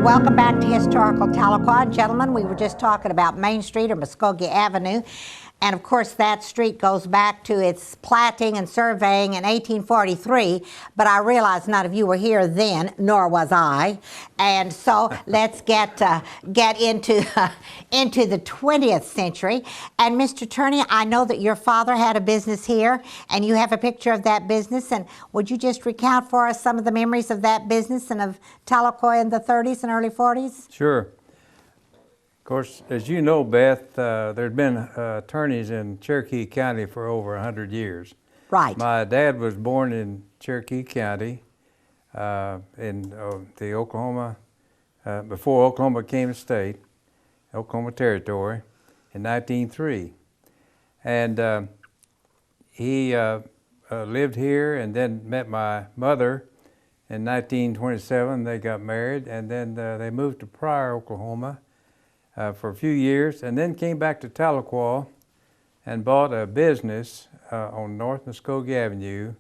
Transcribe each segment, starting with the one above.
welcome back to Historical Tahlequah. Gentlemen, we were just talking about Main Street or Muskogee Avenue. And of course, that street goes back to its platting and surveying in 1843. But I realize none of you were here then, nor was I. And so let's get into the 20th century. And Mr. Turney, I know that your father had a business here, and you have a picture of that business. And would you just recount for us some of the memories of that business and of Tahlequah in the 30s and early 40s? Sure. Of course, as you know, Beth, there'd been attorneys in Cherokee County for over 100 years. Right. My dad was born in Cherokee County in the Oklahoma, before Oklahoma became a state, Oklahoma Territory, in 1903. And he lived here and then met my mother in 1927. They got married, and then they moved to Pryor, Oklahoma, for a few years, and then came back to Tahlequah and bought a business on North Muskogee Avenue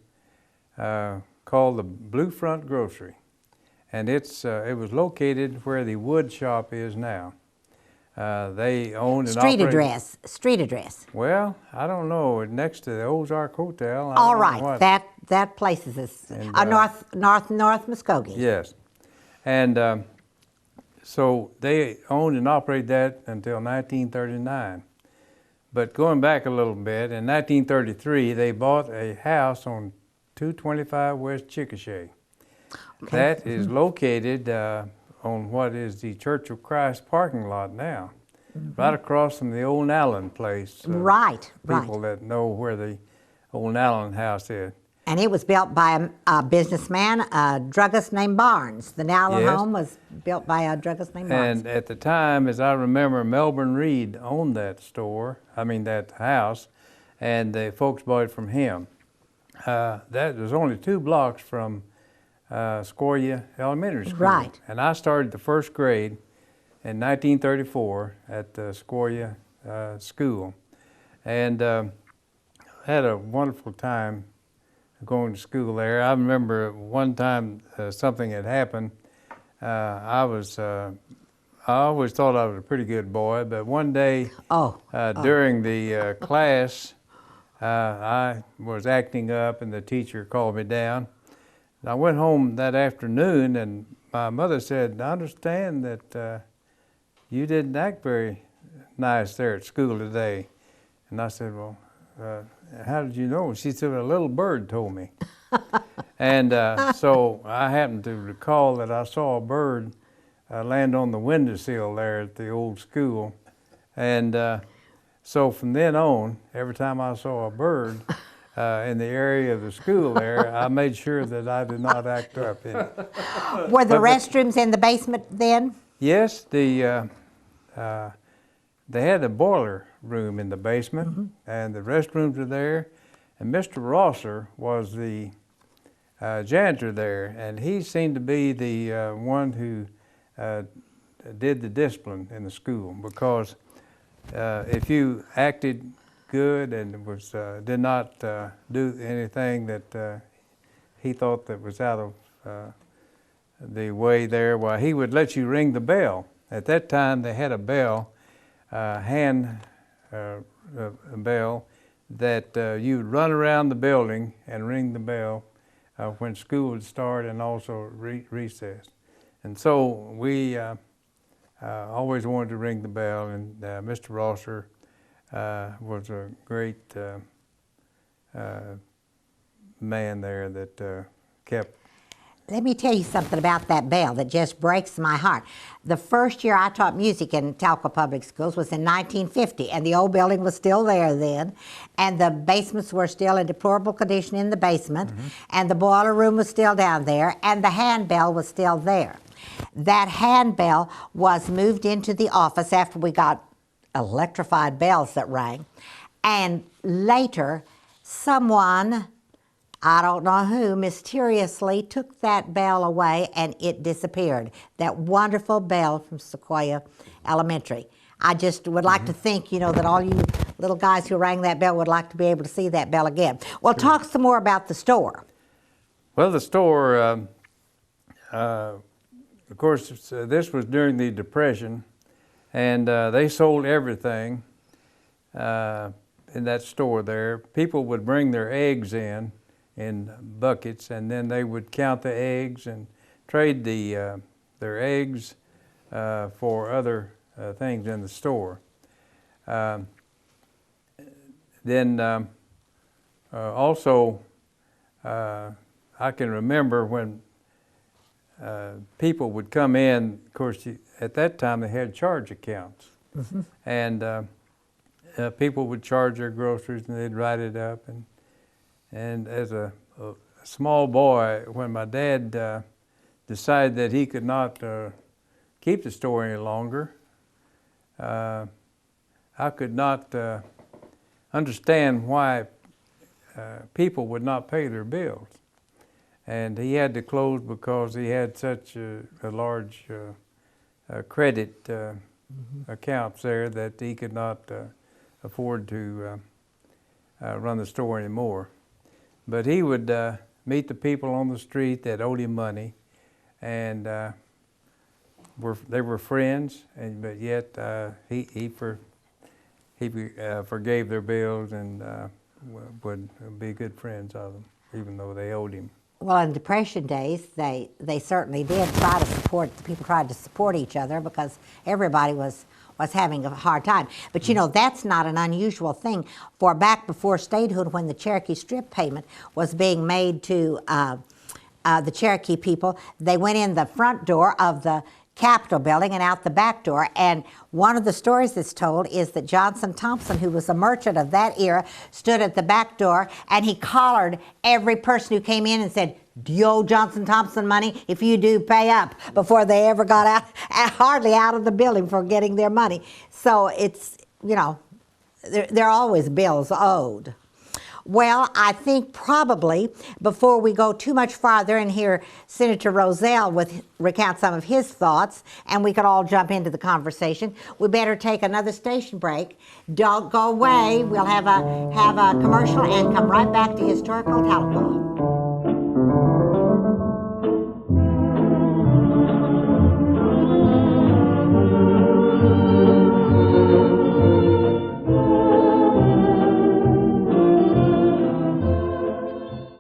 called the Blue Front Grocery. And it was located where the wood shop is now. They owned and operated... Street address. Well, I don't know. Next to the Ozark Hotel. All right, that place is North Muskogee. Yes, and so they owned and operated that until 1939. But going back a little bit, in 1933, they bought a house on 225 West Chickasha. Okay. That is located on what is the Church of Christ parking lot now, right across from the old Allen place. Right. People that know where the old Allen house is. And it was built by a businessman, a druggist named Barnes. The Allen home was built by a druggist named Barnes. And at the time, as I remember, Melbourne Reed owned that house, and the folks bought it from him. That was only 2 blocks from HistQuah Elementary School. Right. And I started the first grade in 1934 at the HistQuah school, and had a wonderful time going to school there. I remember one time something had happened. I always thought I was a pretty good boy, but one day during the class, I was acting up, and the teacher called me down. And I went home that afternoon, and my mother said, "I understand that you didn't act very nice there at school today." And I said, "Well, how did you know?" She said, "A little bird told me." And so I happened to recall that I saw a bird land on the windowsill there at the old school. And so from then on, every time I saw a bird in the area of the school there, I made sure that I did not act up in it. Were the restrooms in the basement then? Yes, they had a boiler room in the basement, and the restrooms were there. And Mr. Rosser was the janitor there, and he seemed to be the one who did the discipline in the school, because if you acted good and did not do anything that he thought that was out of the way there, well, he would let you ring the bell. At that time, they had a bell, hand bell, that you would run around the building and ring the bell when school would start and also recess. And so we always wanted to ring the bell, and Mr. Rosser was a great man there that kept. Let me tell you something about that bell that just breaks my heart. The first year I taught music in Tahlequah Public Schools was in 1950, and the old building was still there then, and the basements were still in deplorable condition in the basement, and the boiler room was still down there, and the handbell was still there. That handbell was moved into the office after we got electrified bells that rang, and later someone, I don't know who, mysteriously took that bell away, and it disappeared. That wonderful bell from HistQuah Elementary. I just would like to think, that all you little guys who rang that bell would like to be able to see that bell again. Well, talk some more about the store. Well, the store of course, this was during the Depression, and they sold everything in that store there. People would bring their eggs in buckets, and then they would count the eggs and trade their eggs for other things in the store. Then also, I can remember when people would come in. Of course, at that time they had charge accounts, mm-hmm. and people would charge their groceries, and they'd write it up. And as a small boy, when my dad decided that he could not keep the store any longer, I could not understand why people would not pay their bills. And he had to close because he had such a large credit mm-hmm. accounts there that he could not afford to run the store anymore. But he would meet the people on the street that owed him money, and they were friends. But yet he forgave their bills and would be good friends of them, even though they owed him. Well, in Depression days, they certainly did try to support. The people tried to support each other because everybody was having a hard time. But you know, that's not an unusual thing. For back before statehood, when the Cherokee Strip payment was being made to the Cherokee people, they went in the front door of the Capitol building and out the back door. And one of the stories that's told is that Johnson Thompson, who was a merchant of that era, stood at the back door and he collared every person who came in and said, "Do you owe Johnson Thompson money? If you do, pay up," before they ever got out, hardly out of the building for getting their money. So it's, you know, there are always bills owed. Well, I think probably before we go too much farther and hear Senator Rozelle recount some of his thoughts, and we could all jump into the conversation, we better take another station break. Don't go away. We'll have a commercial and come right back to Historical Tahlequah.